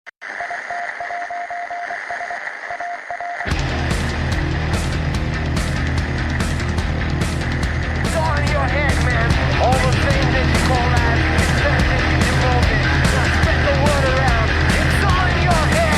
It's all in your head, man. All the things that you call that, it's that that you involved in. Now spread the word around. It's all in your head.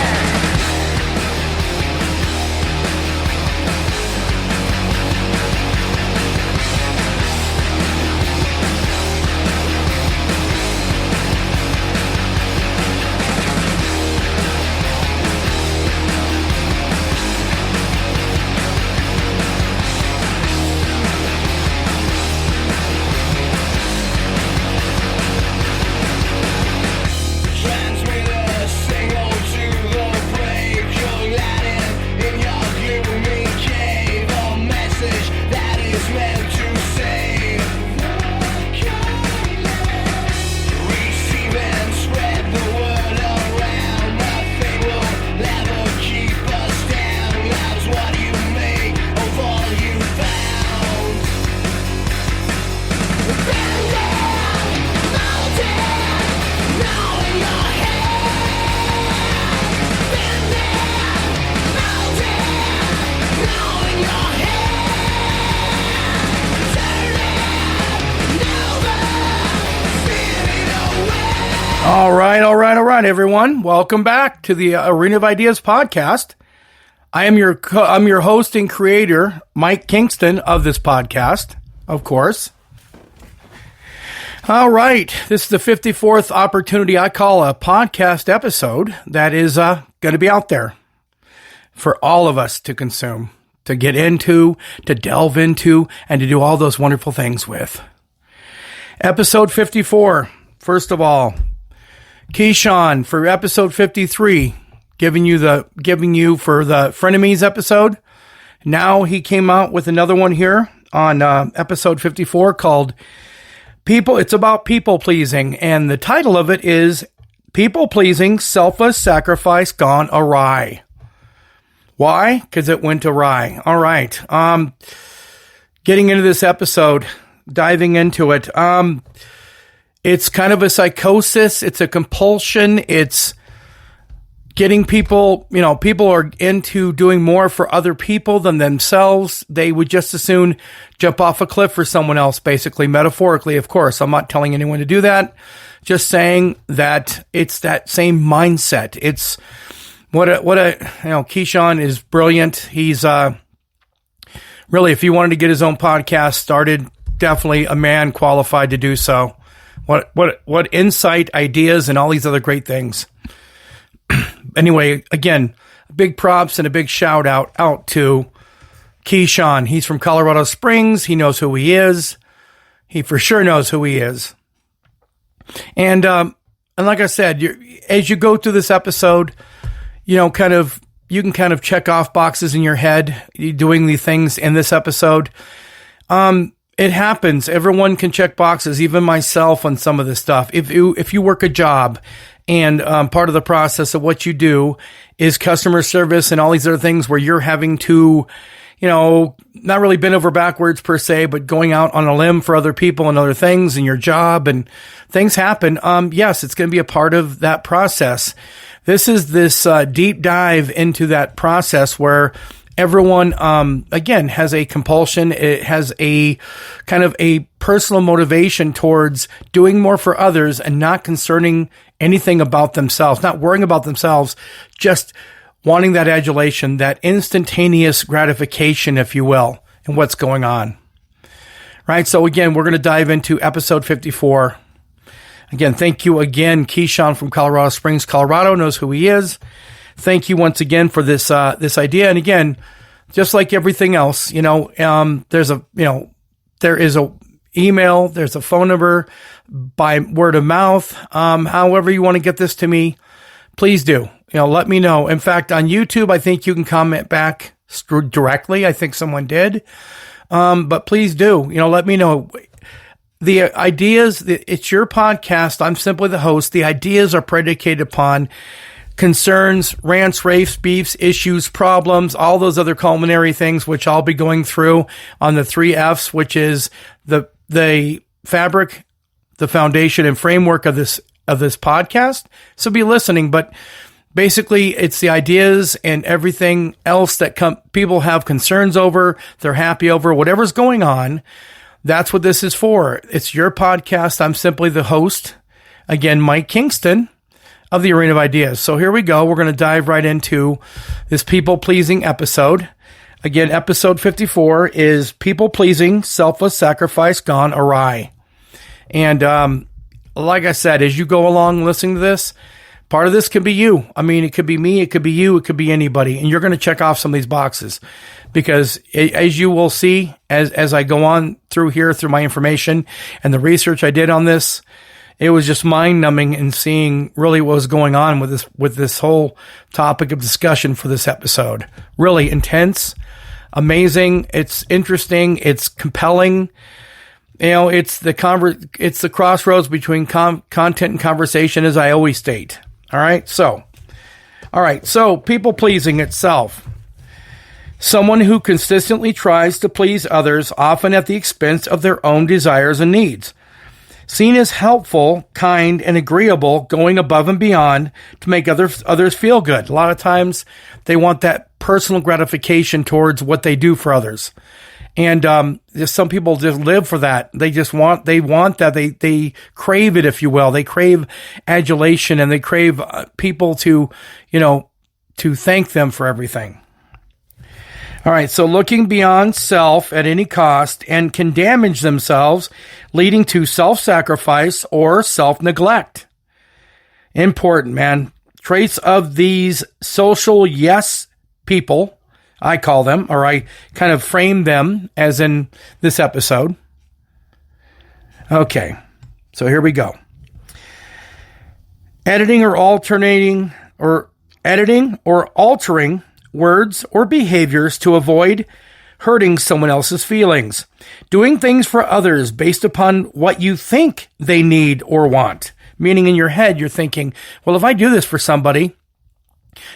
All right, everyone. Welcome back to the Arena of Ideas podcast. I am your host and creator, Mike Kingston, of this podcast, of course. All right, this is the 54th opportunity I call a podcast episode that is going to be out there for all of us to consume, to get into, to delve into, and to do all those wonderful things with. Episode 54, first of all, Keyshawn for episode 53, giving you for the Frenemies episode. Now he came out with another one here on episode 54 called It's About People Pleasing. And the title of it is People Pleasing, Selfless Sacrifice Gone Awry. Why? Because it went awry. All right. Getting into this episode, diving into it. It's kind of a psychosis. It's a compulsion. It's getting people, people are into doing more for other people than themselves. They would just as soon jump off a cliff for someone else, basically, metaphorically, of course. I'm not telling anyone to do that. Just saying that it's that same mindset. It's Keyshawn is brilliant. He's, really, if he wanted to get his own podcast started, definitely a man qualified to do so. What insight, ideas, and all these other great things. Anyway, again, big props and a big shout out to Keyshawn. He's from Colorado Springs. He knows who he is. He for sure knows who he is. And like I said, as you go through this episode, you can kind of check off boxes in your head doing the things in this episode. It happens. Everyone can check boxes, even myself, on some of this stuff. If you work a job and part of the process of what you do is customer service and all these other things where you're having to, not really bend over backwards per se, but going out on a limb for other people and other things in your job and things happen. Yes, it's going to be a part of that process. This is this deep dive into that process where everyone, again, has a compulsion. It has a kind of a personal motivation towards doing more for others and not concerning anything about themselves, not worrying about themselves, just wanting that adulation, that instantaneous gratification, if you will, in what's going on. Right? So again, we're going to dive into episode 54. Again, thank you again. Keyshawn from Colorado Springs, Colorado, knows who he is. Thank you once again for this idea. And again, just like everything else, there is a email, there's a phone number, by word of mouth. However you want to get this to me, please do. Let me know. In fact, on YouTube, I think you can comment back directly. I think someone did. But please do. Let me know. The ideas, it's your podcast. I'm simply the host. The ideas are predicated upon concerns, rants, raves, beefs, issues, problems, all those other culinary things, which I'll be going through on the 3 F's, which is the fabric, the foundation and framework of this podcast. So be listening, but basically, it's the ideas and everything else that people have concerns over, they're happy over, whatever's going on. That's what this is for. It's your podcast. I'm simply the host. Again, Mike Kingston of the Arena of Ideas. So here we go. We're going to dive right into this people-pleasing episode. Again, episode 54 is people-pleasing, selfless sacrifice gone awry. And like I said, as you go along listening to this, part of this could be you. I mean, it could be me, it could be you, it could be anybody. And you're going to check off some of these boxes because as you will see, as I go on through here, through my information and the research I did on this, it was just mind numbing and seeing really what was going on with this whole topic of discussion for this episode. Really intense, amazing. It's interesting. It's compelling. You know, it's the crossroads between content and conversation, as I always state. All right. So people pleasing itself. Someone who consistently tries to please others, often at the expense of their own desires and needs. Seen as helpful, kind, and agreeable, going above and beyond to make others feel good. A lot of times they want that personal gratification towards what they do for others. And just some people just live for that. They want that. They crave it, if you will. They crave adulation and they crave people to thank them for everything. All right, so looking beyond self at any cost and can damage themselves, leading to self-sacrifice or self-neglect. Important, man. Traits of these social yes people, I call them, or I kind of frame them as in this episode. Okay, so here we go. Editing or altering words or behaviors to avoid hurting someone else's feelings. Doing things for others based upon what you think they need or want. Meaning in your head, you're thinking, well, if I do this for somebody,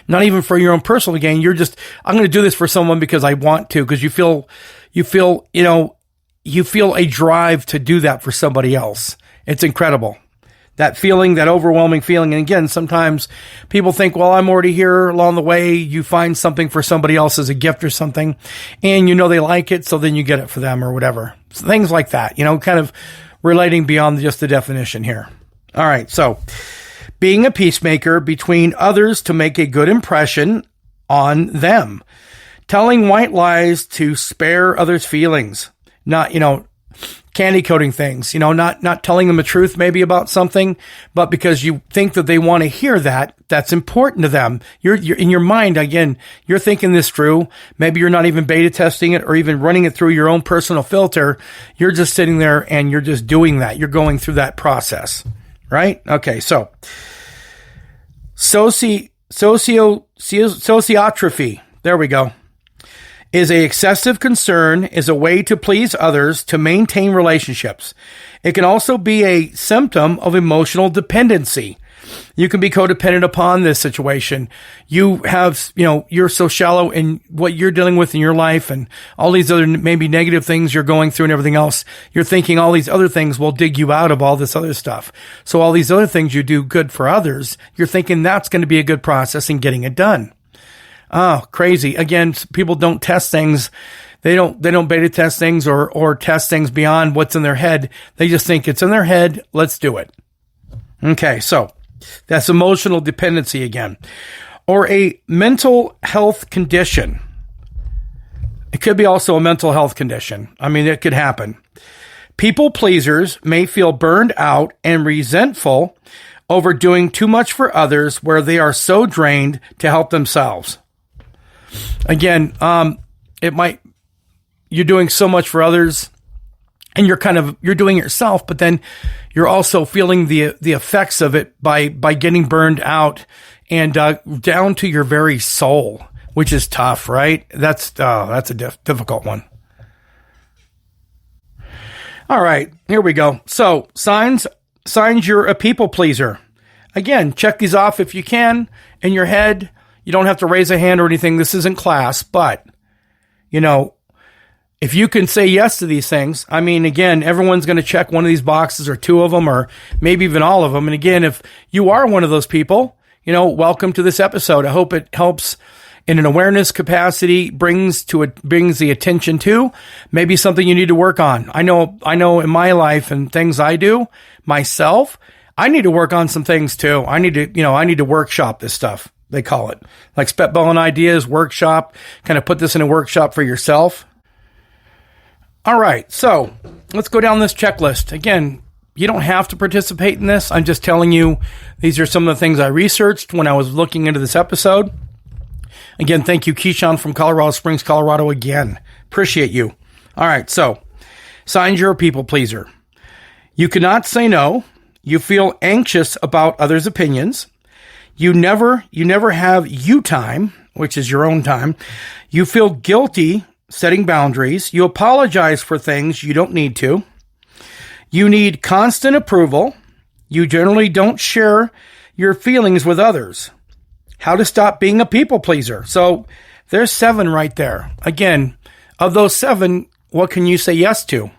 not even for your own personal gain, I'm going to do this for someone because I want to, because you feel a drive to do that for somebody else. It's incredible. That feeling, that overwhelming feeling. And again, sometimes people think, well, I'm already here along the way. You find something for somebody else as a gift or something, and they like it, so then you get it for them or whatever. So things like that, kind of relating beyond just the definition here. All right, so being a peacemaker between others to make a good impression on them. Telling white lies to spare others' feelings. Not, candy coating things, not telling them the truth maybe about something, but because you think that they want to hear that's important to them. You're in your mind, again, you're thinking this through. Maybe you're not even beta testing it or even running it through your own personal filter. You're just sitting there and you're just doing that. You're going through that process, right? Okay. So sociotrophy. There we go. Is a excessive concern, is a way to please others to maintain relationships. It can also be a symptom of emotional dependency. You can be codependent upon this situation. You have, you're so shallow in what you're dealing with in your life and all these other maybe negative things you're going through and everything else. You're thinking all these other things will dig you out of all this other stuff. So all these other things you do good for others, you're thinking that's going to be a good process in getting it done. Oh, crazy. Again, people don't test things. They don't beta test things or test things beyond what's in their head. They just think it's in their head. Let's do it. Okay. So that's emotional dependency again, or a mental health condition. It could be also a mental health condition. I mean, it could happen. People pleasers may feel burned out and resentful over doing too much for others where they are so drained to help themselves. Again, you're doing so much for others and you're doing it yourself, but then you're also feeling the effects of it by getting burned out and down to your very soul, which is tough, right? That's a difficult one. All right, here we go. So signs you're a people pleaser. Again, check these off if you can in your head. You don't have to raise a hand or anything. This isn't class, but, if you can say yes to these things, I mean, again, everyone's going to check one of these boxes or two of them or maybe even all of them. And again, if you are one of those people, welcome to this episode. I hope it helps in an awareness capacity, brings the attention to maybe something you need to work on. I know in my life and things I do myself, I need to work on some things too. I need to workshop this stuff. They call it like spitballing ideas, workshop, kind of put this in a workshop for yourself. All right. So let's go down this checklist. Again, you don't have to participate in this. I'm just telling you, these are some of the things I researched when I was looking into this episode. Again, thank you, Keyshawn from Colorado Springs, Colorado again. Appreciate you. All right, so signs you're a people pleaser. You cannot say no. You feel anxious about others' opinions. You never have you time, which is your own time. You feel guilty setting boundaries. You apologize for things you don't need to. You need constant approval. You generally don't share your feelings with others. How to stop being a people pleaser. So there's 7 right there. Again, of those 7, what can you say yes to?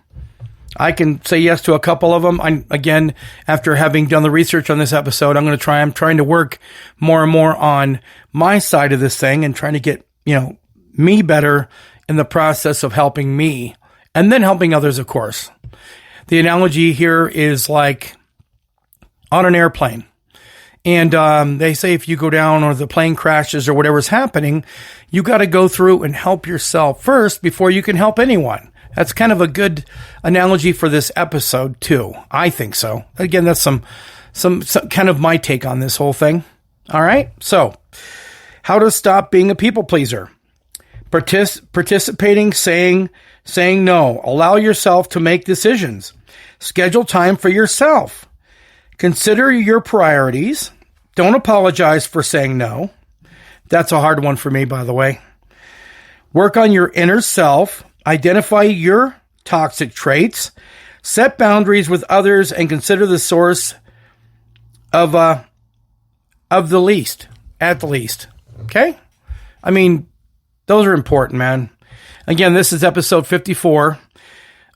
I can say yes to a couple of them. Again, after having done the research on this episode, I'm trying to work more and more on my side of this thing and trying to get, me better in the process of helping me and then helping others, of course. The analogy here is like on an airplane. And they say if you go down or the plane crashes or whatever's happening, you got to go through and help yourself first before you can help anyone. That's kind of a good analogy for this episode too. I think so. Again, that's some kind of my take on this whole thing. All right. So how to stop being a people pleaser. Participating, saying no. Allow yourself to make decisions. Schedule time for yourself. Consider your priorities. Don't apologize for saying no. That's a hard one for me, by the way. Work on your inner self. Identify your toxic traits. Set boundaries with others and consider the source of the least, at the least. Okay? I mean, those are important, man. Again, this is episode 54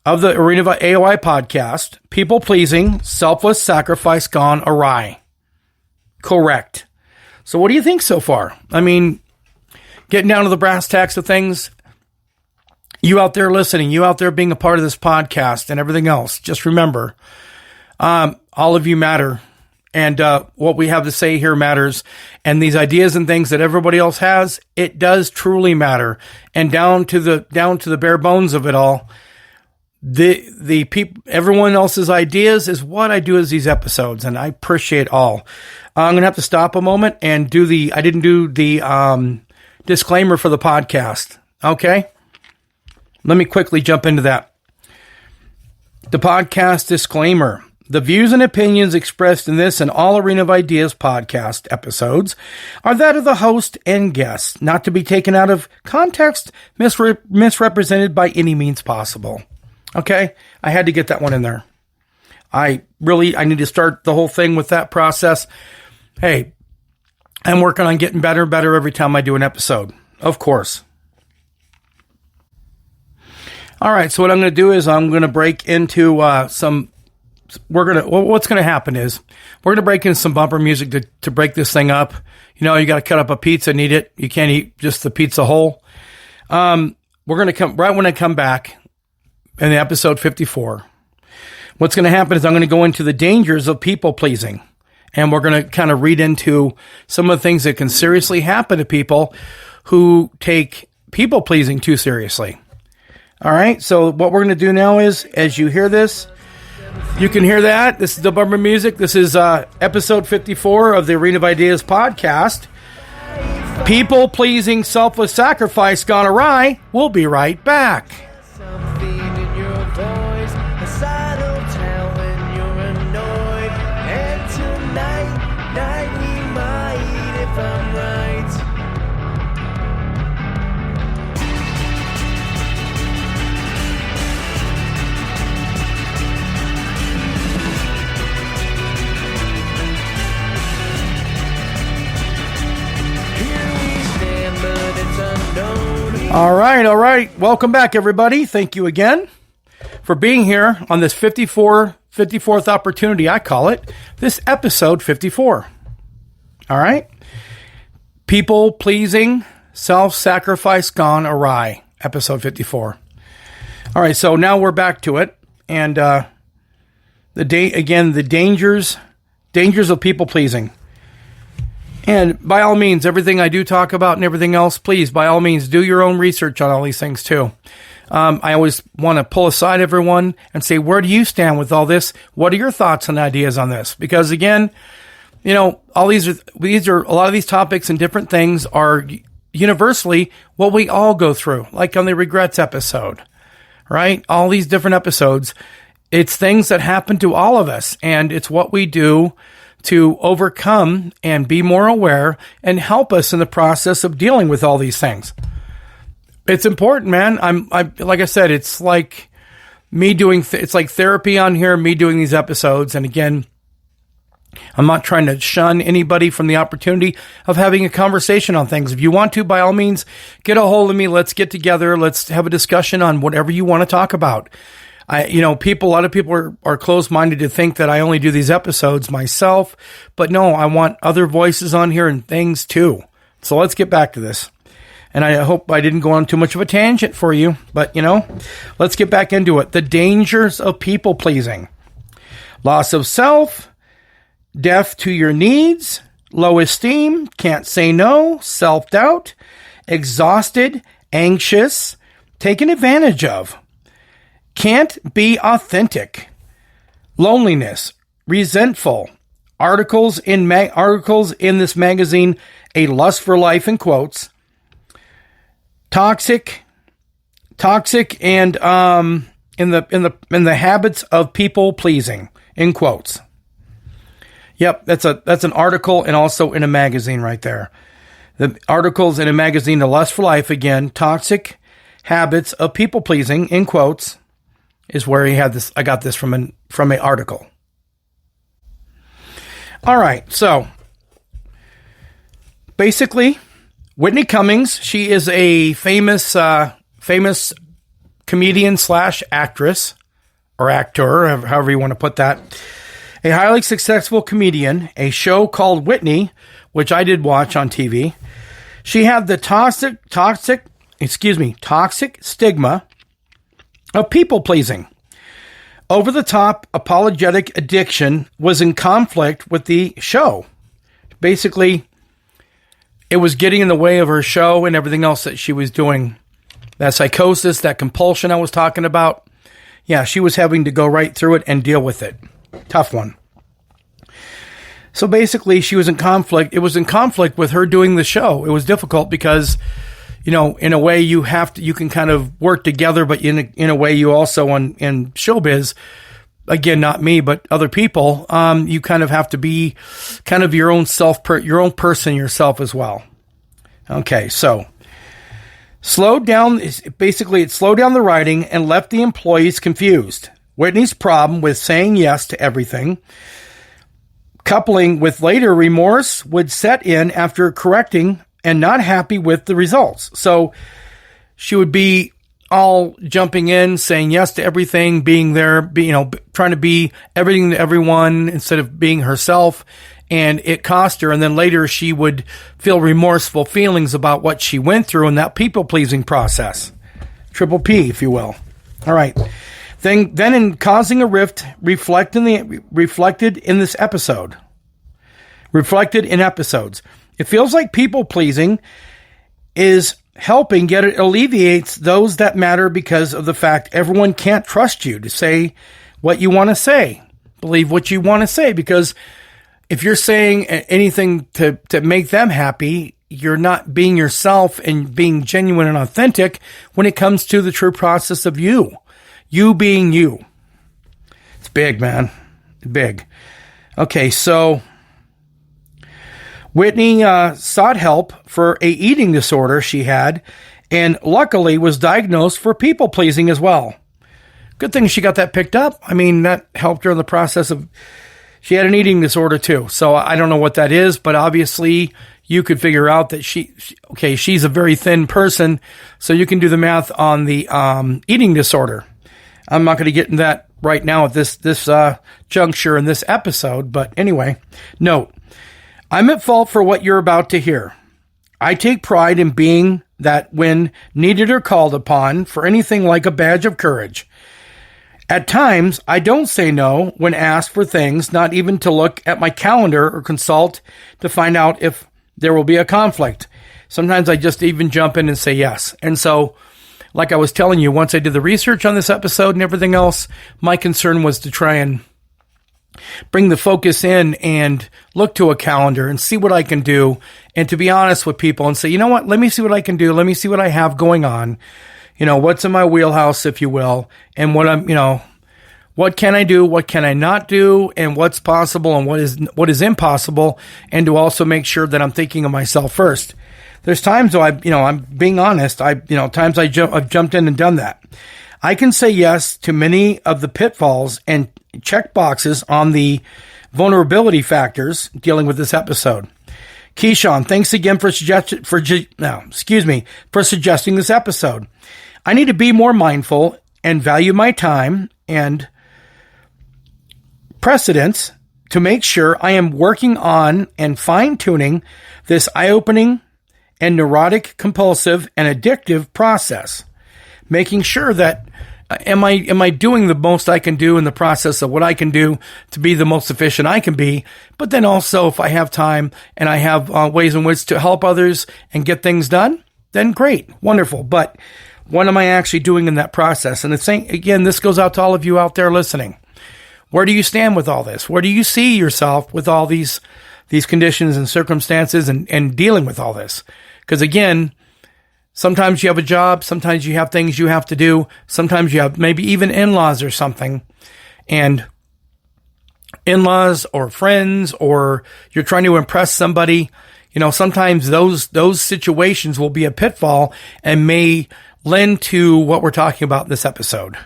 of the Arena of AOI podcast. People pleasing, selfless sacrifice gone awry. Correct. So what do you think so far? I mean, getting down to the brass tacks of things, you out there listening, you out there being a part of this podcast and everything else, just remember, all of you matter. And what we have to say here matters. And these ideas and things that everybody else has, it does truly matter. And down to the bare bones of it all, the people, everyone else's ideas is what I do as these episodes, and I appreciate all. I'm going to have to stop a moment and I didn't do the disclaimer for the podcast. Okay. Let me quickly jump into that. The podcast disclaimer. The views and opinions expressed in this and all Arena of Ideas podcast episodes are that of the host and guests, not to be taken out of context, misrepresented by any means possible. Okay? I had to get that one in there. I need to start the whole thing with that process. Hey, I'm working on getting better and better every time I do an episode. Of course. All right, so what I'm going to do is I'm going to break into what's going to happen is we're going to break in some bumper music to break this thing up. You got to cut up a pizza and eat it. You can't eat just the pizza whole. We're going to come right when I come back in the episode 54. What's going to happen is I'm going to go into the dangers of people pleasing, and we're going to kind of read into some of the things that can seriously happen to people who take people pleasing too seriously. All right. So what we're going to do now is, as you hear this, you can hear that. This is the bumper music. This is episode 54 of the Arena of Ideas podcast. People pleasing, selfless sacrifice gone awry. We'll be right back. Something in your voice, a subtle tell when you're annoyed. And tonight we might, if I'm right. All right. Welcome back, everybody. Thank you again for being here on this 54th opportunity, I call it, this episode 54. All right? People pleasing, self-sacrifice gone awry, episode 54. All right, so now we're back to it. And the dangers of people pleasing. And by all means, everything I do talk about and everything else, please, by all means, do your own research on all these things too. I always want to pull aside everyone and say, where do you stand with all this? What are your thoughts and ideas on this? Because again, you know, all these are a lot of these topics and different things are universally what we all go through, like on the regrets episode, right? All these different episodes, it's things that happen to all of us, and it's what we do to overcome and be more aware and help us in the process of dealing with all these things. It's important, man. I like I said, it's like me doing, it's like therapy on here, me doing these episodes. And again, I'm not trying to shun anybody from the opportunity of having a conversation on things. If you want to, by all means, get a hold of me. Let's get together. Let's have a discussion on whatever you want to talk about. A lot of people are closed-minded to think that I only do these episodes myself, but no, I want other voices on here and things too. So let's get back to this. And I hope I didn't go on too much of a tangent for you, but let's get back into it. The dangers of people pleasing. Loss of self, deaf to your needs, low esteem, can't say no, self-doubt, exhausted, anxious, taken advantage of. Can't be authentic, loneliness, resentful, articles in this magazine, a lust for life in quotes, toxic, and in the habits of people pleasing in quotes. Yep, that's an article and also in a magazine right there. The articles in a magazine, the lust for life again, toxic habits of people pleasing in quotes. Is where he had this. I got this from an article. All right, so basically, Whitney Cummings. She is a famous comedian / actress or actor, however you want to put that. A highly successful comedian. A show called Whitney, which I did watch on TV. She had the toxic stigma of people-pleasing. Over-the-top apologetic addiction was in conflict with the show. Basically, it was getting in the way of her show and everything else that she was doing. That psychosis, that compulsion I was talking about. Yeah, she was having to go right through it and deal with it. Tough one. So basically, she was in conflict. It was in conflict with her doing the show. It was difficult because in a way you can kind of work together, but in a way you also in showbiz, again, not me, but other people, you kind of have to be kind of your own person yourself as well. Okay. So it slowed down the writing and left the employees confused. Whitney's problem with saying yes to everything, coupling with later remorse, would set in after correcting and not happy with the results. So she would be all jumping in, saying yes to everything, being there, trying to be everything to everyone instead of being herself. And it cost her. And then later she would feel remorseful feelings about what she went through in that people-pleasing process. Triple P, if you will. All right. Then in causing a rift, reflected in episodes. It feels like people-pleasing is helping, yet it alleviates those that matter because of the fact everyone can't trust you to say what you want to say, believe what you want to say, because if you're saying anything to make them happy, you're not being yourself and being genuine and authentic when it comes to the true process of you being you. It's big, man. Big. Okay, so Whitney sought help for a eating disorder she had, and luckily was diagnosed for people-pleasing as well. Good thing she got that picked up. I mean, that helped her in the process of, she had an eating disorder too. So I don't know what that is, but obviously you could figure out that she's a very thin person, so you can do the math on the eating disorder. I'm not going to get into that right now at this juncture in this episode, but anyway, note. I'm at fault for what you're about to hear. I take pride in being that when needed or called upon for anything like a badge of courage. At times, I don't say no when asked for things, not even to look at my calendar or consult to find out if there will be a conflict. Sometimes I just even jump in and say yes. And so, like I was telling you, once I did the research on this episode and everything else, my concern was to try and bring the focus in and look to a calendar and see what I can do, and to be honest with people and say, you know what, let me see what I can do. Let me see what I have going on. What's in my wheelhouse, if you will, and what can I do, what can I not do, and what's possible and what is impossible, and to also make sure that I'm thinking of myself first. There's times though I'm being honest. Times I've jumped in and done that. I can say yes to many of the pitfalls and check boxes on the vulnerability factors dealing with this episode. Keyshawn, thanks again for suggesting this episode. I need to be more mindful and value my time and precedence to make sure I am working on and fine-tuning this eye-opening and neurotic, compulsive, and addictive process. Making sure that am I doing the most I can do in the process of what I can do to be the most efficient I can be, but then also if I have time and I have ways in which to help others and get things done, then great, wonderful. But what am I actually doing in that process? And again, this goes out to all of you out there listening. Where do you stand with all this? Where do you see yourself with all these conditions and circumstances and dealing with all this? Because again, sometimes you have a job, sometimes you have things you have to do, sometimes you have maybe even in-laws or something, and in-laws or friends, or you're trying to impress somebody. Sometimes those situations will be a pitfall and may lend to what we're talking about in this episode.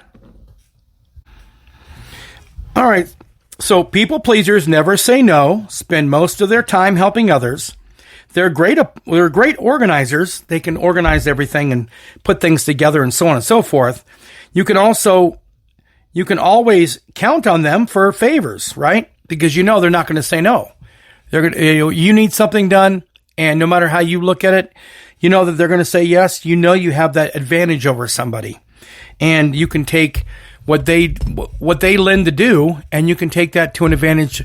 All right, so people pleasers never say no, spend most of their time helping others. They're great organizers. They can organize everything and put things together and so on and so forth. You can always count on them for favors, right? Because they're not going to say no. They're going to, you need something done, and no matter how you look at it, you know that they're going to say yes. You have that advantage over somebody, and you can take what they lend to do, and you can take that to an advantage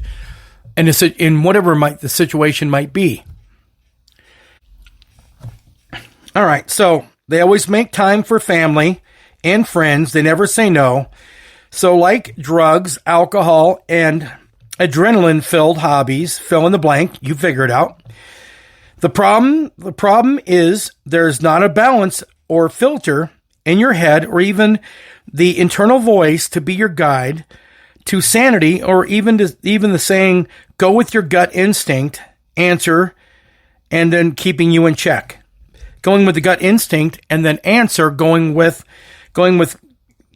in whatever the situation might be. All right, so they always make time for family and friends. They never say no. So like drugs, alcohol, and adrenaline-filled hobbies, fill in the blank, you figure it out. The problem is there's not a balance or filter in your head or even the internal voice to be your guide to sanity, or even the saying, go with your gut instinct, answer, and then keeping you in check. Going with the gut instinct and then answer, going with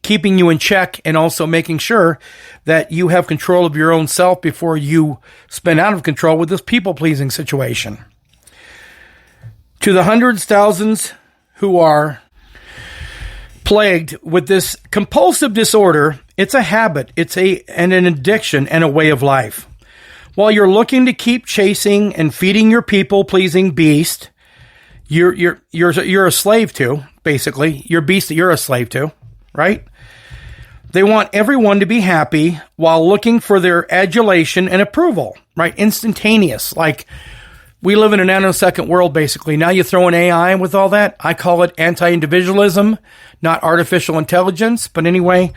keeping you in check, and also making sure that you have control of your own self before you spin out of control with this people-pleasing situation. To the hundreds, thousands who are plagued with this compulsive disorder, it's a habit, and an addiction and a way of life. While you're looking to keep chasing and feeding your people-pleasing beast, you're a slave to, basically. Your beast that you're a slave to, right? They want everyone to be happy while looking for their adulation and approval, right? Instantaneous. Like, we live in a nanosecond world, basically. Now you throw in AI with all that. I call it anti-individualism, not artificial intelligence. But anyway,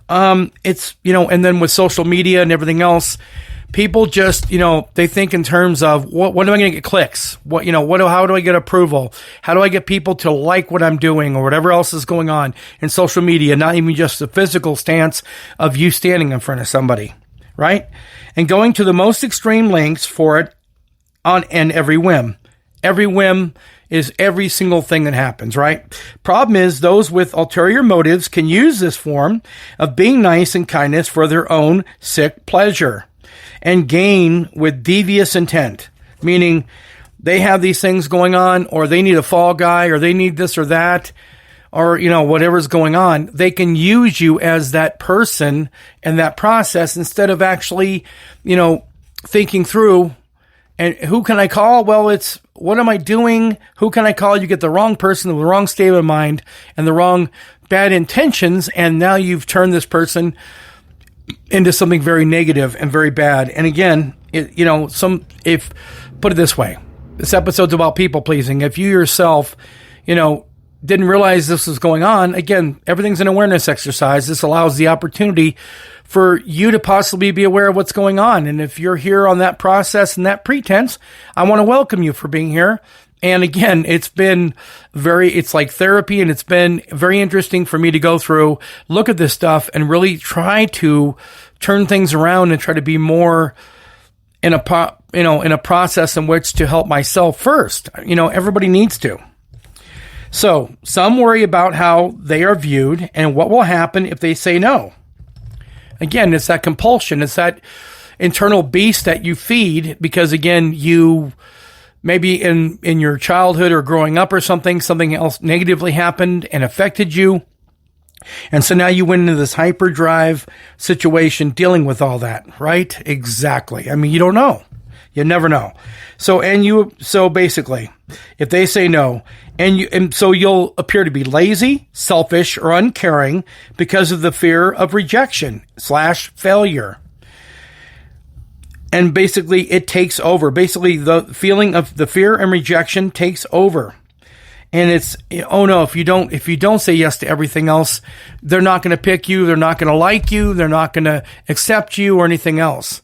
it's, and then with social media and everything else, people just, they think in terms of what am I going to get clicks? How do I get approval? How do I get people to like what I'm doing or whatever else is going on in social media? Not even just the physical stance of you standing in front of somebody, right? And going to the most extreme lengths for it on every whim. Every whim is every single thing that happens, right? Problem is, those with ulterior motives can use this form of being nice and kindness for their own sick pleasure and gain with devious intent, meaning they have these things going on, or they need a fall guy, or they need this or that, or, whatever's going on. They can use you as that person and that process instead of actually, thinking through And who can I call? Well, it's what am I doing? Who can I call? You get the wrong person with the wrong state of mind and the wrong bad intentions. And now you've turned this person into something very negative and very bad. And again, if put it this way, this episode's about people pleasing. If you yourself, didn't realize this was going on, again, everything's an awareness exercise. This allows the opportunity for you to possibly be aware of what's going on. And if you're here on that process and that pretense, I want to welcome you for being here. And again, it's like therapy, and it's been very interesting for me to go through, look at this stuff and really try to turn things around and try to be more in a process in which to help myself first. Everybody needs to. So some worry about how they are viewed and what will happen if they say no. Again, it's that compulsion. It's that internal beast that you feed because, again, you maybe in your childhood or growing up or something else negatively happened and affected you. And so now you went into this hyperdrive situation dealing with all that, right? Exactly. I mean, you don't know. You never know. So basically, if they say no, and so you'll appear to be lazy, selfish, or uncaring because of the fear of rejection / failure. And basically, it takes over. Basically, the feeling of the fear and rejection takes over. And it's, oh no, if you don't say yes to everything else, they're not going to pick you. They're not going to like you. They're not going to accept you or anything else.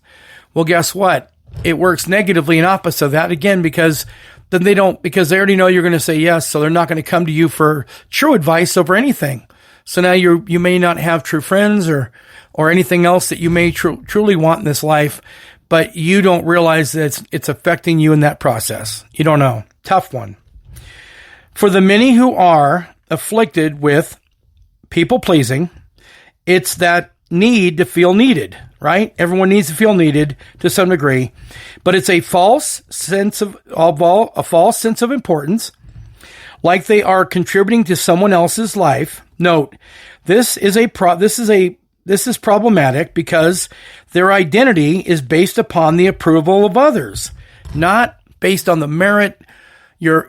Well, guess what? It works negatively and opposite of that again, because then because they already know you're going to say yes. So they're not going to come to you for true advice over anything. So now you may not have true friends or anything else that you may truly want in this life, but you don't realize that it's affecting you in that process. You don't know. Tough one. For the many who are afflicted with people pleasing, it's that need to feel needed, right? Everyone needs to feel needed to some degree, but it's a false sense of importance, like they are contributing to someone else's life. Note, this is problematic because their identity is based upon the approval of others, not based on the merit, your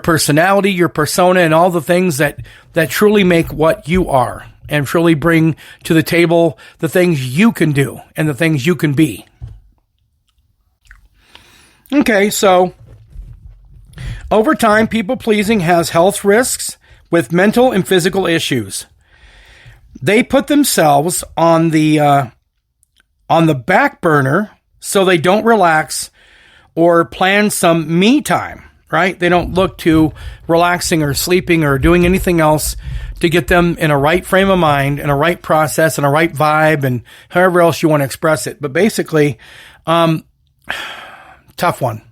personality, your persona, and all the things that truly make what you are and truly bring to the table the things you can do and the things you can be. Okay, so over time, people pleasing has health risks with mental and physical issues. They put themselves on the back burner so they don't relax or plan some me time. Right? They don't look to relaxing or sleeping or doing anything else to get them in a right frame of mind, in a right process, and a right vibe, and however else you want to express it. But basically, tough one.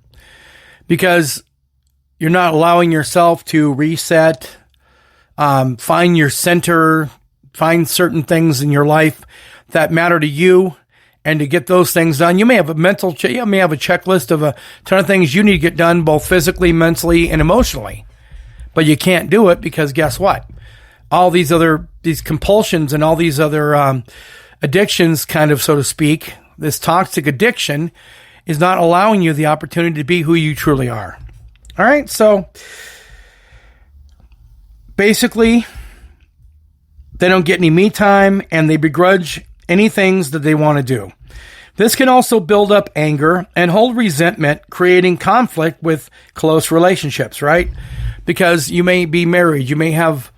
Because you're not allowing yourself to reset, find your center, find certain things in your life that matter to you. And to get those things done, you may have a checklist of a ton of things you need to get done, both physically, mentally, and emotionally. But you can't do it because guess what? All these compulsions and all these other addictions, kind of, so to speak, this toxic addiction is not allowing you the opportunity to be who you truly are. All right. So basically, they don't get any me time and they begrudge any things that they want to do. This can also build up anger and hold resentment, creating conflict with close relationships, right? Because you may be married, you may have,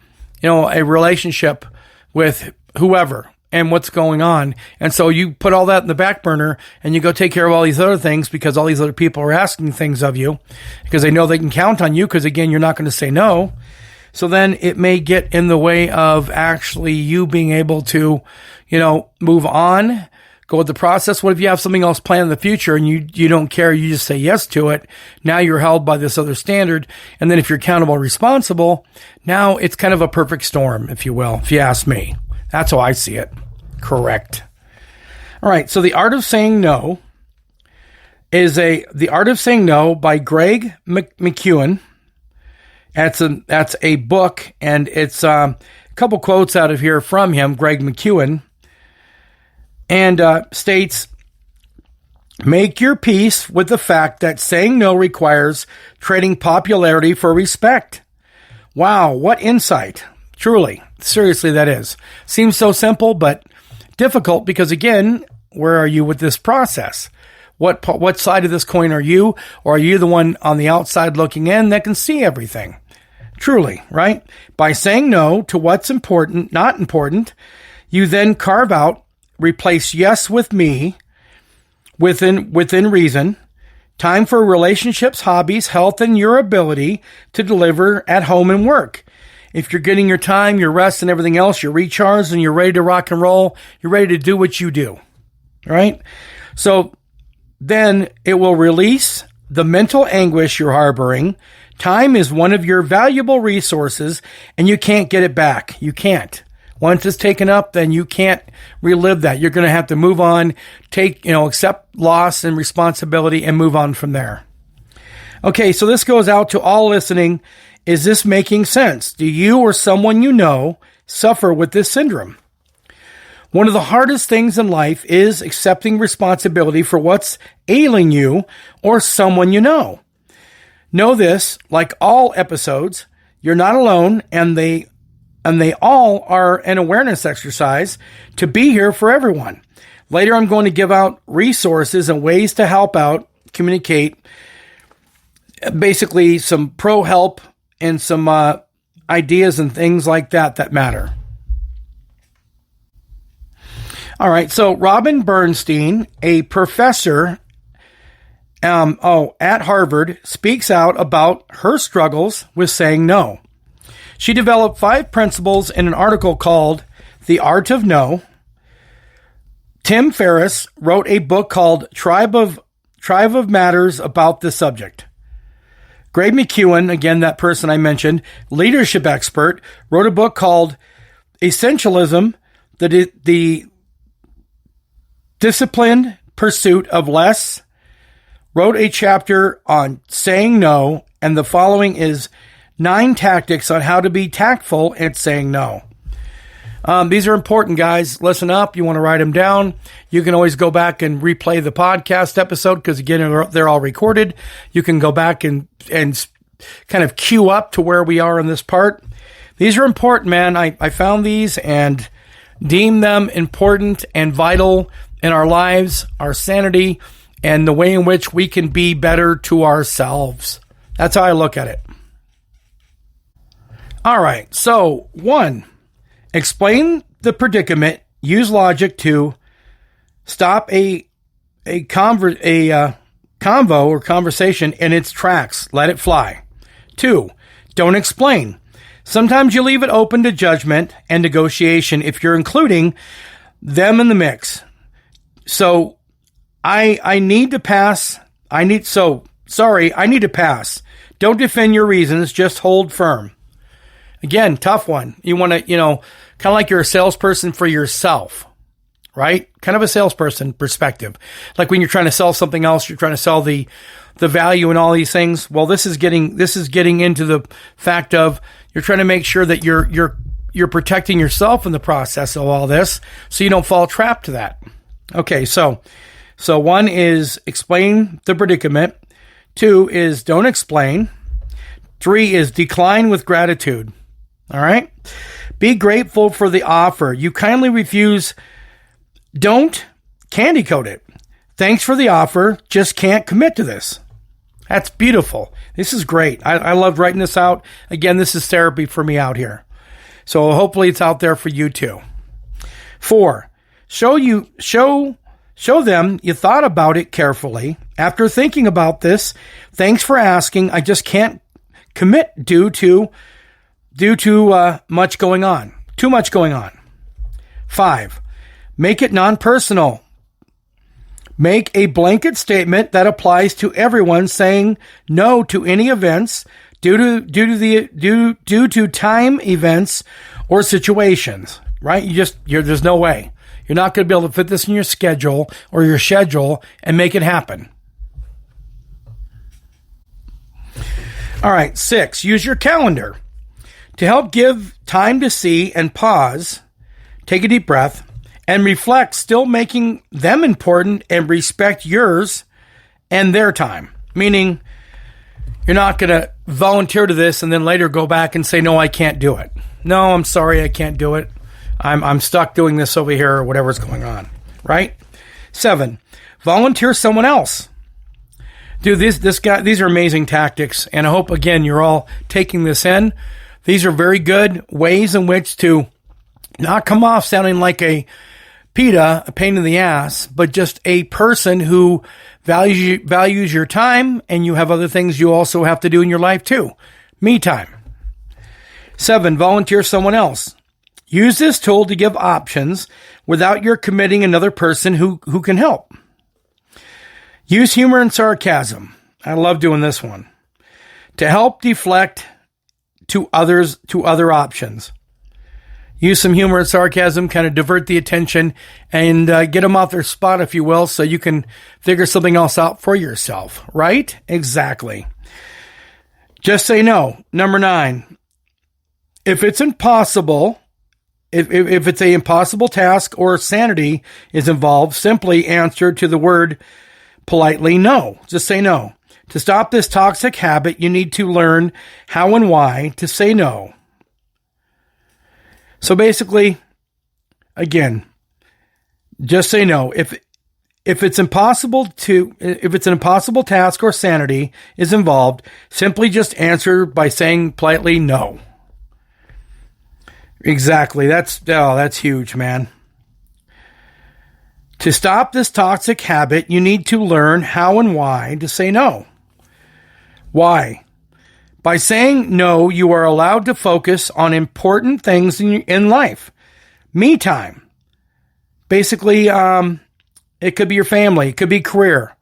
a relationship with whoever and what's going on. And so you put all that in the back burner and you go take care of all these other things because all these other people are asking things of you because they know they can count on you because, again, you're not going to say no. So then it may get in the way of actually you being able to, move on, go with the process. What if you have something else planned in the future and you don't care, you just say yes to it? Now you're held by this other standard. And then if you're accountable, responsible, now it's kind of a perfect storm, if you will, if you ask me. That's how I see it. Correct. All right. So The Art of Saying No is The Art of Saying No by Greg McKeown. That's a book, and it's a couple quotes out of here from him, Greg McKeown, and states, Make your peace with the fact that saying no requires trading popularity for respect. Wow, what insight. Truly, seriously, that is. Seems so simple, but difficult because, again, where are you with this process? What side of this coin are you? Or are you the one on the outside looking in that can see everything? Truly, right? By saying no to what's important, not important, you then carve out, replace yes with me within reason, time for relationships, hobbies, health, and your ability to deliver at home and work. If you're getting your time, your rest, and everything else, you're recharged and you're ready to rock and roll, you're ready to do what you do, right? So then it will release the mental anguish you're harboring. Time is one of your valuable resources, and you can't get it back. You can't. Once it's taken up, then you can't relive that. You're going to have to move on, accept loss and responsibility and move on from there. Okay, so this goes out to all listening. Is this making sense? Do you or someone you know suffer with this syndrome? One of the hardest things in life is accepting responsibility for what's ailing you or someone you know. Know this, like all episodes, you're not alone, and they all are an awareness exercise to be here for everyone. Later, I'm going to give out resources and ways to help out, communicate, basically some pro help and some ideas and things like that matter. All right, so Robin Bernstein, a professor at Harvard, speaks out about her struggles with saying no. She developed 5 principles in an article called The Art of No. Tim Ferriss wrote a book called Tribe of Matters about this subject. Greg McEwen, again, that person I mentioned, leadership expert, wrote a book called Essentialism, the Disciplined Pursuit of Less, wrote a chapter on saying no, and the following is 9 tactics on how to be tactful at saying no. These are important, guys. Listen up. You want to write them down. You can always go back and replay the podcast episode because, again, they're all recorded. You can go back and kind of queue up to where we are in this part. These are important, man. I found these and deem them important and vital in our lives, our sanity, and the way in which we can be better to ourselves. That's how I look at it. All right. So 1, explain the predicament. Use logic to stop a convo or conversation in its tracks. Let it fly. 2, don't explain. Sometimes you leave it open to judgment and negotiation if you're including them in the mix. So I need to pass. I need to pass. Don't defend your reasons. Just hold firm. Again, tough one. You want to, kind of like you're a salesperson for yourself, right? Kind of a salesperson perspective. Like when you're trying to sell something else, you're trying to sell the value and all these things. Well, this is getting into the fact of you're trying to make sure that you're protecting yourself in the process of all this, so you don't fall trapped to that. Okay, so 1 is explain the predicament. 2 is don't explain. 3 is decline with gratitude. All right? Be grateful for the offer. You kindly refuse. Don't candy coat it. Thanks for the offer. Just can't commit to this. That's beautiful. This is great. I loved writing this out. Again, this is therapy for me out here. So hopefully it's out there for you too. 4, show them you thought about it carefully. After thinking about this, thanks for asking. I just can't commit due to much going on. Too much going on. 5, make it non-personal. Make a blanket statement that applies to everyone, saying no to any events due to time, events, or situations. Right? There's no way. You're not going to be able to fit this in your schedule and make it happen. All right, 6, use your calendar. To help give time to see and pause, take a deep breath and reflect, still making them important, and respect yours and their time. Meaning, you're not going to volunteer to this and then later go back and say, no, I can't do it. No, I'm sorry, I can't do it. I'm stuck doing this over here or whatever's going on, right? 7, volunteer someone else. Dude, these are amazing tactics, and I hope, again, you're all taking this in. These are very good ways in which to not come off sounding like a PETA, a pain in the ass, but just a person who values your time, and you have other things you also have to do in your life too. Me time. 7, volunteer someone else. Use this tool to give options without your committing another person who can help. Use humor and sarcasm. I love doing this one. To help deflect to other options. Use some humor and sarcasm, kind of divert the attention and get them off their spot, if you will, so you can figure something else out for yourself, right? Exactly. Just say no. Number 9. If it's impossible, if it's an impossible task or sanity is involved, simply answer to the word politely no. Just say no. To stop this toxic habit, you need to learn how and why to say no. So basically, again, just say no. If it's an impossible task or sanity is involved, simply just answer by saying politely no. Exactly. That's huge, man. To stop this toxic habit, you need to learn how and why to say no. Why? By saying no, you are allowed to focus on important things in life. Me time. Basically, it could be your family, it could be career,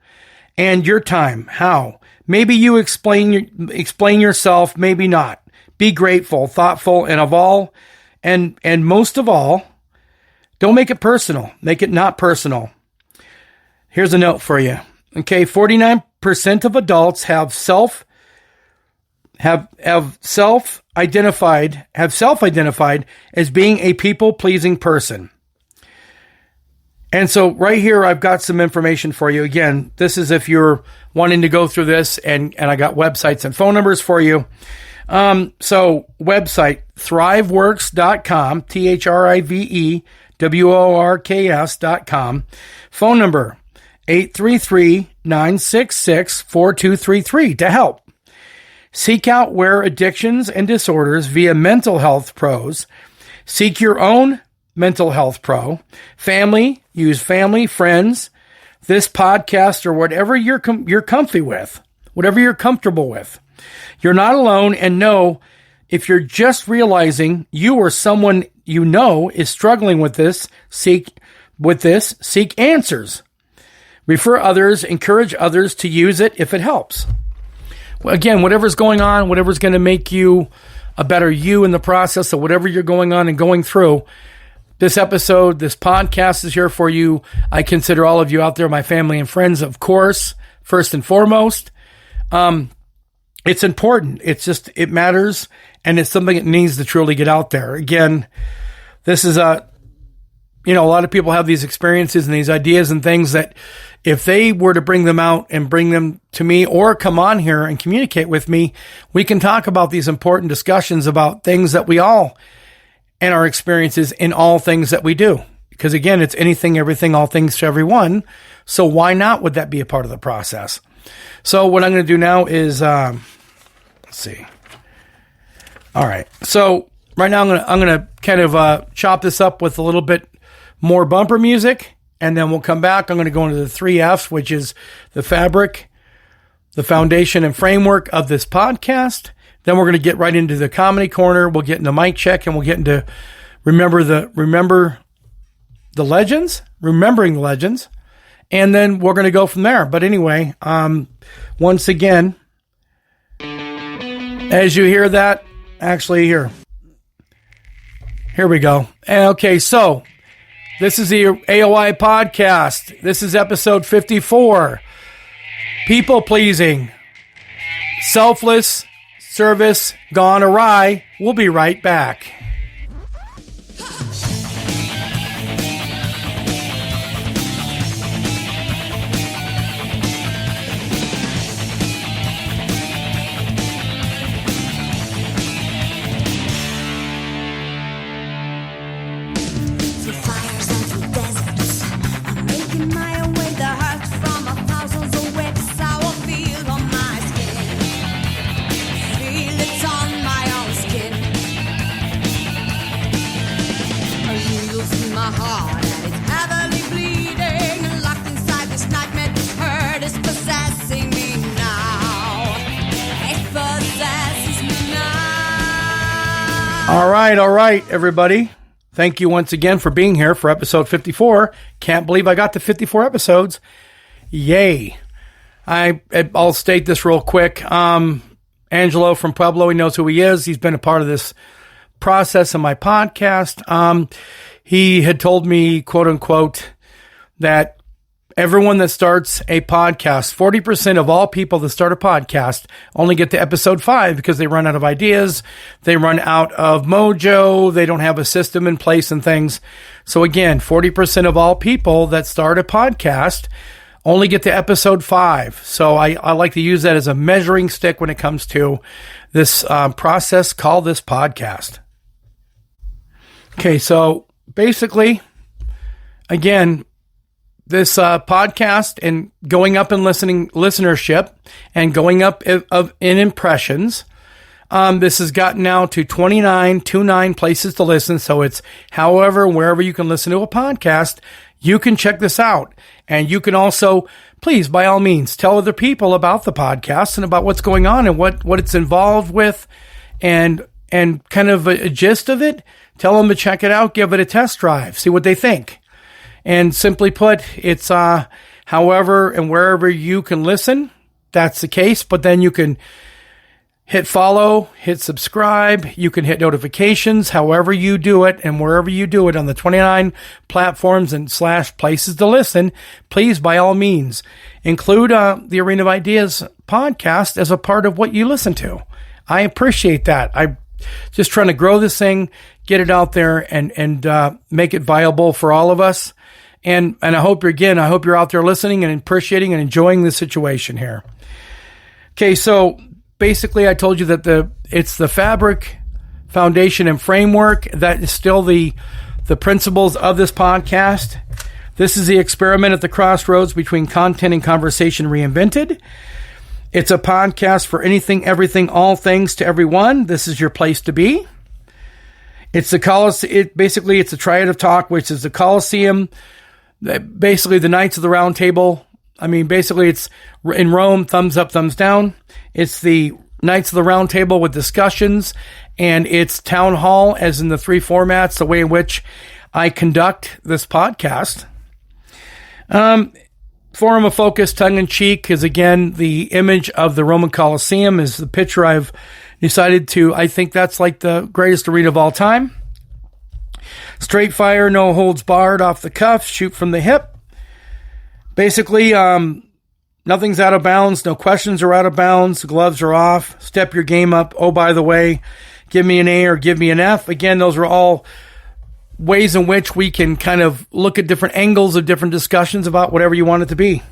and your time. How? Maybe you explain yourself, maybe not. Be grateful, thoughtful, and most of all, don't make it personal. Make it not personal. Here's a note for you. Okay, 49% of adults have self-identified as being a people-pleasing person. And so right here, I've got some information for you. Again, this is if you're wanting to go through this, and I got websites and phone numbers for you. So website, thriveworks.com, thriveworks.com. Phone number, 833-966-4233 to help. Seek out where addictions and disorders via mental health pros. Seek your own mental health pro. Family, use family, friends, this podcast, or whatever you're comfy with, whatever you're comfortable with. You're not alone, and know if you're just realizing you or someone you know is struggling with this, seek answers. Refer others, encourage others to use it if it helps. Again, whatever's going on, whatever's going to make you a better you in the process of whatever you're going on and going through, this episode, this podcast is here for you. I consider all of you out there my family and friends, of course, first and foremost. It's important. It matters, and it's something that needs to truly get out there. Again, this is a lot of people have these experiences and these ideas and things that if they were to bring them out and bring them to me or come on here and communicate with me, we can talk about these important discussions about things that we all and our experiences in all things that we do. Because again, it's anything, everything, all things to everyone. So why not would that be a part of the process? So what I'm going to do now is, let's see. All right. So right now I'm going to kind of chop this up with a little bit more bumper music, and then we'll come back. I'm going to go into the 3 F's, which is the fabric, the foundation and framework of this podcast. Then we're going to get right into the comedy corner. We'll get into mic check, and we'll get into remembering the legends. And then we're going to go from there. But anyway, once again, as you hear that, actually here we go. Okay, so this is the AOI podcast. This is episode 54. People pleasing, selfless, service gone awry. We'll be right back. All right, everybody. Thank you once again for being here for episode 54. Can't believe I got to 54 episodes. Yay. I'll state this real quick. Angelo from Pueblo, he knows who he is. He's been a part of this process in my podcast. He had told me, quote unquote, that everyone that starts a podcast, 40% of all people that start a podcast only get to episode 5 because they run out of ideas. They run out of mojo. They don't have a system in place and things. So again, 40% of all people that start a podcast only get to episode 5. So I like to use that as a measuring stick when it comes to this process called this podcast. Okay, so basically, again, this podcast and going up in listenership and going up in impressions. This has gotten now to 29 places to listen. So it's wherever you can listen to a podcast, you can check this out. And you can also, please, by all means, tell other people about the podcast and about what's going on and what it's involved with and kind of a gist of it. Tell them to check it out, give it a test drive, see what they think. And simply put, it's however and wherever you can listen, that's the case. But then you can hit follow, hit subscribe, you can hit notifications, however you do it and wherever you do it on the 29 platforms and / places to listen. Please, by all means, include the Arena of Ideas podcast as a part of what you listen to. I appreciate that. I'm just trying to grow this thing, get it out there and make it viable for all of us. And I hope you're out there listening and appreciating and enjoying the situation here. Okay, so basically I told you that it's the fabric, foundation, and framework that is still the principles of this podcast. This is the experiment at the crossroads between content and conversation reinvented. It's a podcast for anything, everything, all things to everyone. This is your place to be. It's it's a triad of talk, which is the Colosseum, basically the Knights of the Round Table. I mean, basically it's in Rome, thumbs up, thumbs down. It's the Knights of the Round Table with discussions, and it's town hall as in the 3 formats, the way in which I conduct this podcast. Forum of focus, tongue-in-cheek, is again the image of the Roman Colosseum is the picture I've decided to. I think that's like the greatest arena of all time. Straight fire, no holds barred, off the cuff, shoot from the hip. Basically, nothing's out of bounds. No questions are out of bounds. Gloves are off. Step your game up. Oh, by the way, give me an A or give me an F. Again, those are all ways in which we can kind of look at different angles of different discussions about whatever you want it to be.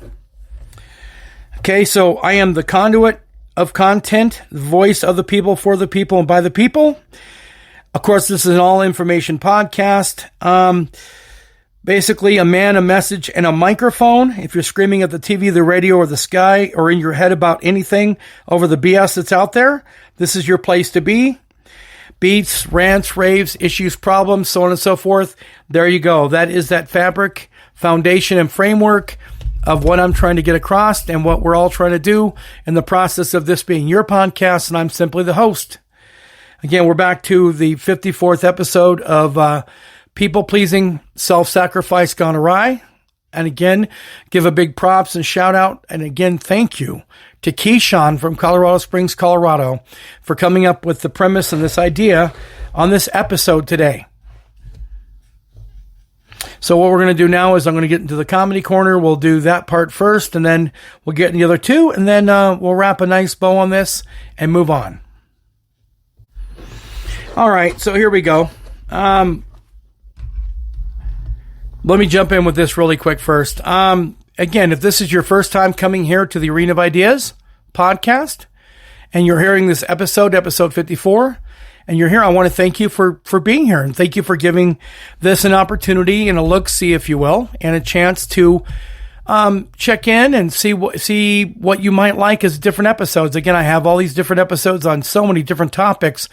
Okay, so I am the conduit of content, the voice of the people, for the people, and by the people. Of course, this is an all-information podcast. Basically, a man, a message, and a microphone. If you're screaming at the TV, the radio, or the sky, or in your head about anything over the BS that's out there, this is your place to be. Beats, rants, raves, issues, problems, so on and so forth. There you go. That is that fabric, foundation, and framework of what I'm trying to get across and what we're all trying to do in the process of this being your podcast, and I'm simply the host. Again, we're back to the 54th episode of People-Pleasing, Self-Sacrifice Gone Awry. And again, give a big props and shout out. And again, thank you to Keyshawn from Colorado Springs, Colorado, for coming up with the premise and this idea on this episode today. So what we're going to do now is I'm going to get into the comedy corner. We'll do that part first, and then we'll get in the other two, and then we'll wrap a nice bow on this and move on. All right, so here we go. Let me jump in with this really quick first. Again, if this is your first time coming here to the Arena of Ideas podcast, and you're hearing this episode 54, and you're here, I want to thank you for being here, and thank you for giving this an opportunity and a look-see, if you will, and a chance to check in and see what you might like as different episodes. Again, I have all these different episodes on so many different topics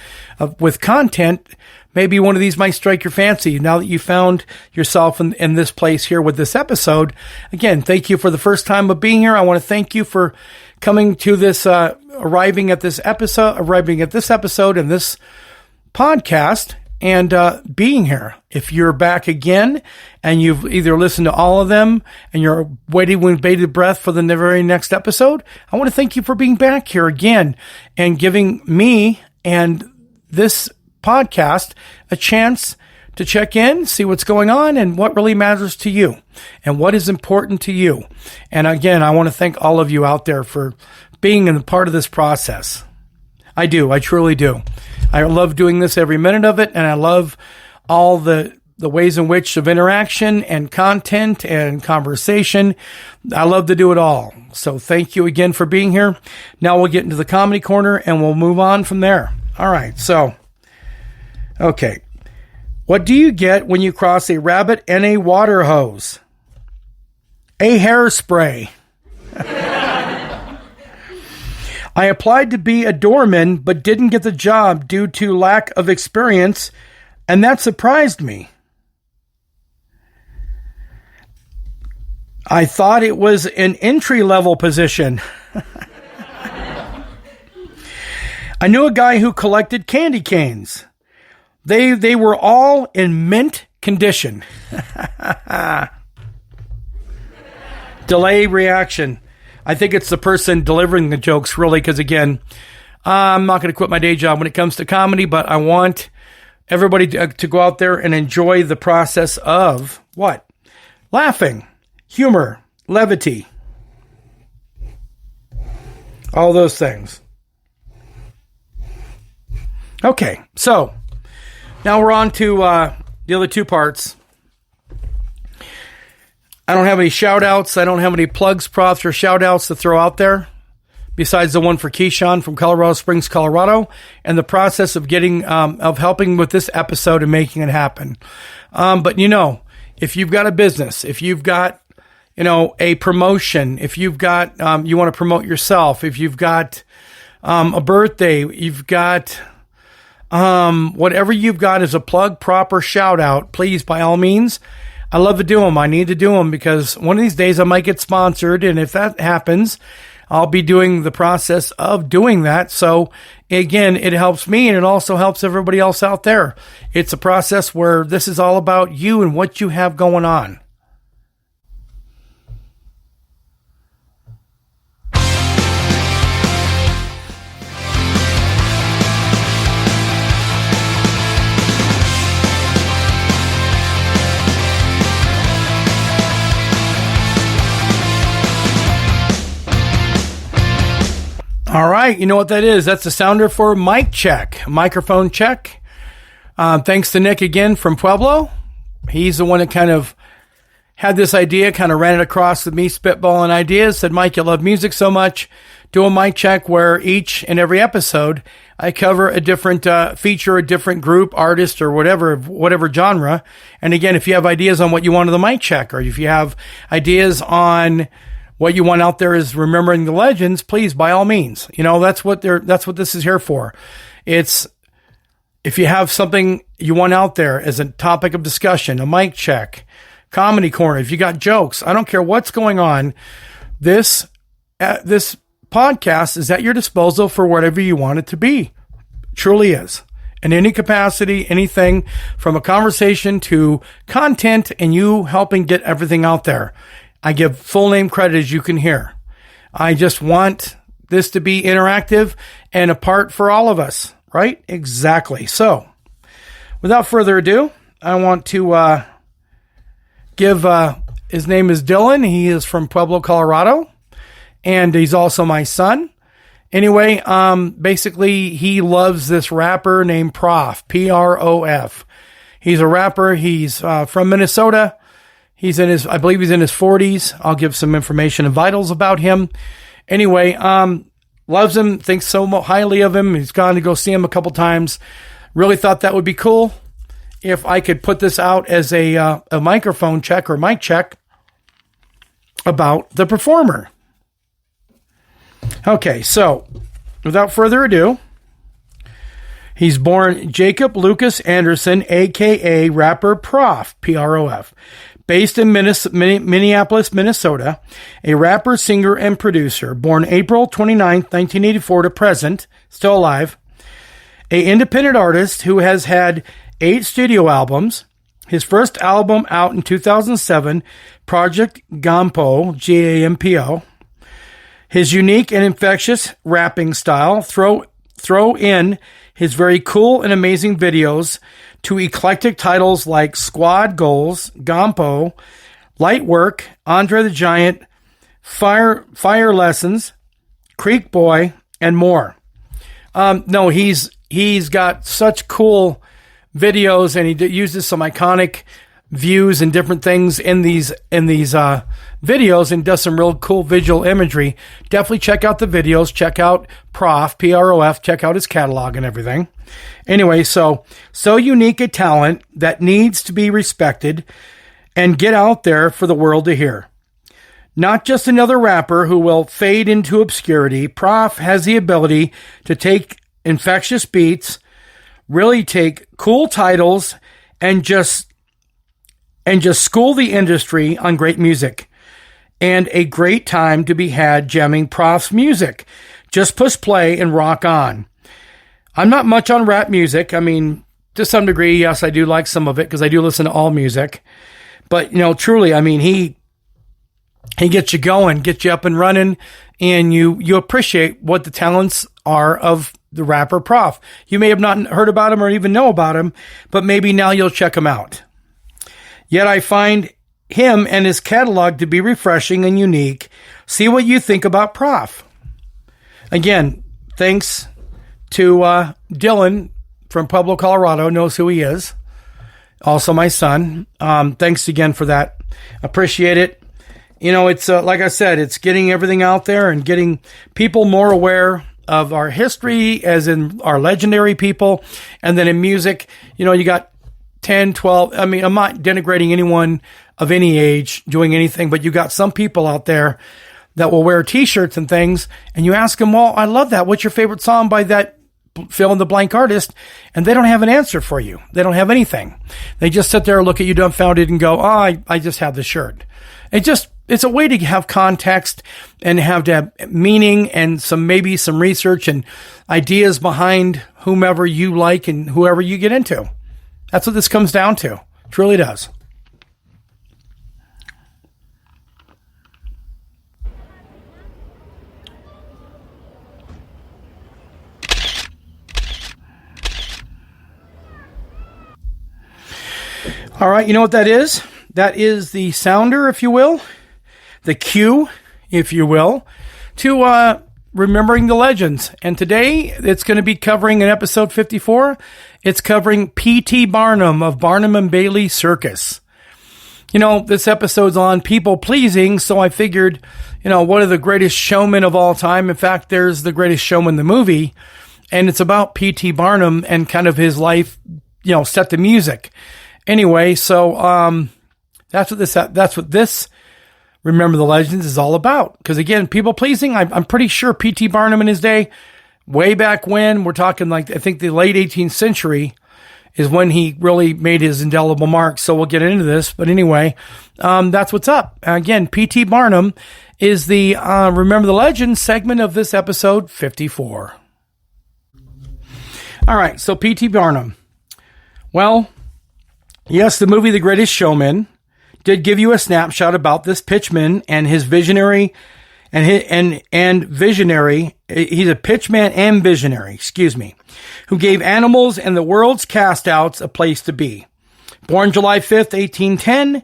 with content. Maybe one of these might strike your fancy now that you found yourself in this place here with this episode. Again, thank you for the first time of being here. I want to thank you for coming to this, arriving at this episode and this podcast and being here. If you're back again and you've either listened to all of them and you're waiting with bated breath for the very next episode, I want to thank you for being back here again and giving me and this podcast a chance to check in, see what's going on and what really matters to you and what is important to you. And again, I want to thank all of you out there for being a part of this process. I do. I truly do. I love doing this every minute of it, and I love all the ways in which of interaction and content and conversation. I love to do it all. So thank you again for being here. Now we'll get into the comedy corner, and we'll move on from there. All right. So, okay. What do you get when you cross a rabbit and a water hose? A hairspray. I applied to be a doorman, but didn't get the job due to lack of experience, and that surprised me. I thought it was an entry-level position. I knew a guy who collected candy canes. They were all in mint condition. Delay reaction. I think it's the person delivering the jokes, really, because, again, I'm not going to quit my day job when it comes to comedy, but I want everybody to go out there and enjoy the process of what? Laughing, humor, levity, all those things. Okay, so now we're on to the other two parts. I don't have any shout-outs. I don't have any plugs, props, or shout-outs to throw out there besides the one for Keyshawn from Colorado Springs, Colorado, and the process of getting, of helping with this episode and making it happen. But, if you've got a business, if you've got, a promotion, if you've got, you want to promote yourself, if you've got a birthday, you've got whatever you've got as a plug, proper shout-out, please, by all means. I love to do them. I need to do them because one of these days I might get sponsored. And if that happens, I'll be doing the process of doing that. So again, it helps me and it also helps everybody else out there. It's a process where this is all about you and what you have going on. All right, you know what that is. That's the sounder for mic check, microphone check. Thanks to Nick again from Pueblo. He's the one that kind of had this idea, kind of ran it across with me, spitballing ideas, said, Mike, you love music so much. Do a mic check where each and every episode I cover a different feature, a different group, artist, or whatever genre. And again, if you have ideas on what you want on the mic check, or if you have ideas on what you want out there is remembering the legends, please, by all means. That's what this is here for. It's, if you have something you want out there as a topic of discussion, a mic check, comedy corner, if you got jokes, I don't care what's going on. This podcast is at your disposal for whatever you want it to be. Truly is. In any capacity, anything from a conversation to content and you helping get everything out there. I give full name credit, as you can hear. I just want this to be interactive and a part for all of us, right? Exactly. So, without further ado, I want to give, his name is Dylan. He is from Pueblo, Colorado, and he's also my son. Anyway, basically, he loves this rapper named Prof, P-R-O-F. He's a rapper. He's from Minnesota. I believe he's in his 40s. I'll give some information and vitals about him. Anyway, loves him, thinks so highly of him. He's gone to go see him a couple times. Really thought that would be cool if I could put this out as a microphone check or mic check about the performer. Okay, so without further ado, he's born Jacob Lucas Anderson, a.k.a. rapper Prof, P-R-O-F. Based in Minneapolis, Minnesota, a rapper, singer, and producer, born April 29, 1984 to present, still alive, an independent artist who has had 8 studio albums. His first album out in 2007, Project Gampo, Gampo. His unique and infectious rapping style throw in his very cool and amazing videos to eclectic titles like Squad Goals, Gampo, Light Work, Andre the Giant, Fire Lessons, Creek Boy, and more. No, he's got such cool videos, and he uses some iconic views and different things in these videos, and does some real cool visual imagery. Definitely check out the videos. Check out Prof, P-R-O-F. Check out his catalog and everything. Anyway, so unique a talent that needs to be respected and get out there for the world to hear. Not just another rapper who will fade into obscurity. Prof has the ability to take infectious beats, really take cool titles, and just school the industry on great music. And a great time to be had jamming Prof's music. Just push play and rock on. I'm not much on rap music. I mean, to some degree, yes, I do like some of it because I do listen to all music. But, truly, I mean, he gets you going, gets you up and running, and you appreciate what the talents are of the rapper Prof. You may have not heard about him or even know about him, but maybe now you'll check him out. Yet I find him and his catalog to be refreshing and unique. See what you think about Prof. Again, thanks to Dylan from Pueblo, Colorado, knows who he is. Also my son. Thanks again for that. Appreciate it. It's like I said, it's getting everything out there and getting people more aware of our history, as in our legendary people. And then in music, you got 10, 12. I mean, I'm not denigrating anyone of any age doing anything, but you got some people out there that will wear t-shirts and things, and you ask them, well, I love that. What's your favorite song by that fill in the blank artist? And they don't have an answer for you. They don't have anything. They just sit there, look at you dumbfounded, and go, oh, I just have the shirt. It's a way to have context and have to have meaning and maybe some research and ideas behind whomever you like and whoever you get into. That's what this comes down to. It truly does. All right, you know what that is? That is the sounder, if you will. The cue, if you will, to remembering the legends. And today it's going to be covering in episode 54. It's covering P.T. Barnum of Barnum and Bailey Circus. This episode's on people pleasing, so I figured, one of the greatest showmen of all time. In fact, there's the Greatest Showman, the movie, and it's about P.T. Barnum and kind of his life, set to music. Anyway, so that's what this Remember the Legends is all about. Because again, people pleasing, I'm pretty sure P.T. Barnum in his day, way back when, we're talking like, I think the late 18th century is when he really made his indelible mark. So we'll get into this. But anyway, that's what's up. Again, P.T. Barnum is the Remember the Legends segment of this episode 54. All right, so P.T. Barnum. Well, yes, the movie The Greatest Showman did give you a snapshot about this pitchman and his visionary and visionary. He's a pitchman and visionary, who gave animals and the world's cast-outs a place to be. Born July 5th, 1810,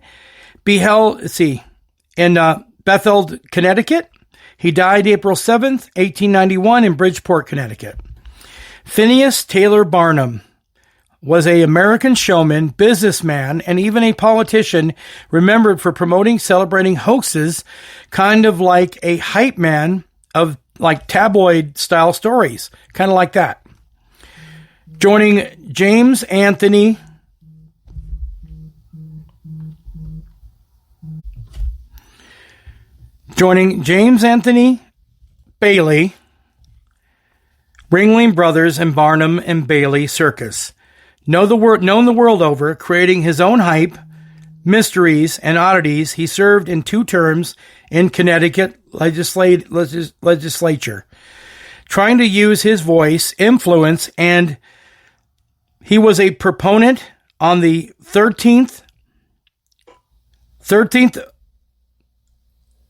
in Bethel, Connecticut. He died April 7th, 1891 in Bridgeport, Connecticut. Phineas Taylor Barnum was an American showman, businessman, and even a politician remembered for promoting, celebrating hoaxes, kind of like a hype man of like tabloid-style stories, kind of like that. Joining James Anthony Bailey, Ringling Brothers, and Barnum and Bailey Circus. Known the world over, creating his own hype, mysteries, and oddities. He served in 2 terms in Connecticut legislature, trying to use his voice, influence, and He was a proponent on the 13th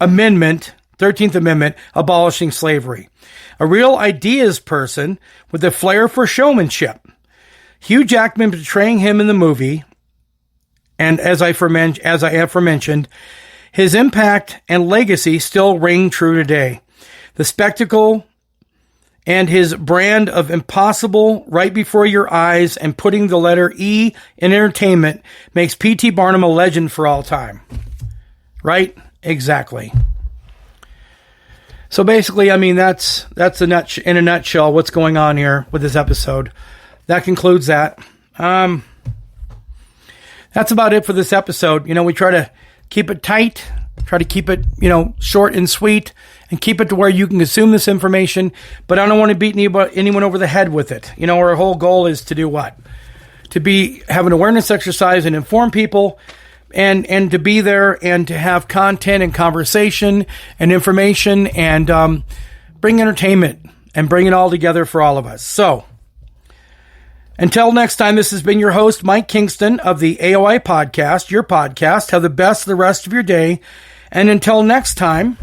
Amendment abolishing slavery. A real ideas person with a flair for showmanship. Hugh Jackman portraying him in the movie, and as I aforementioned, his impact and legacy still ring true today. The spectacle and his brand of impossible right before your eyes and putting the letter E in entertainment makes P.T. Barnum a legend for all time. Right? Exactly. So basically, I mean, that's in a nutshell what's going on here with this episode. That concludes that. That's about it for this episode. We try to keep it tight, try to keep it, short and sweet, and keep it to where you can consume this information, but I don't want to beat anyone over the head with it. Our whole goal is to do what? To have an awareness exercise and inform people, and to be there and to have content and conversation and information and bring entertainment and bring it all together for all of us. So, until next time, this has been your host, Mike Kingston of the AOI Podcast, your podcast. Have the best of the rest of your day. And until next time,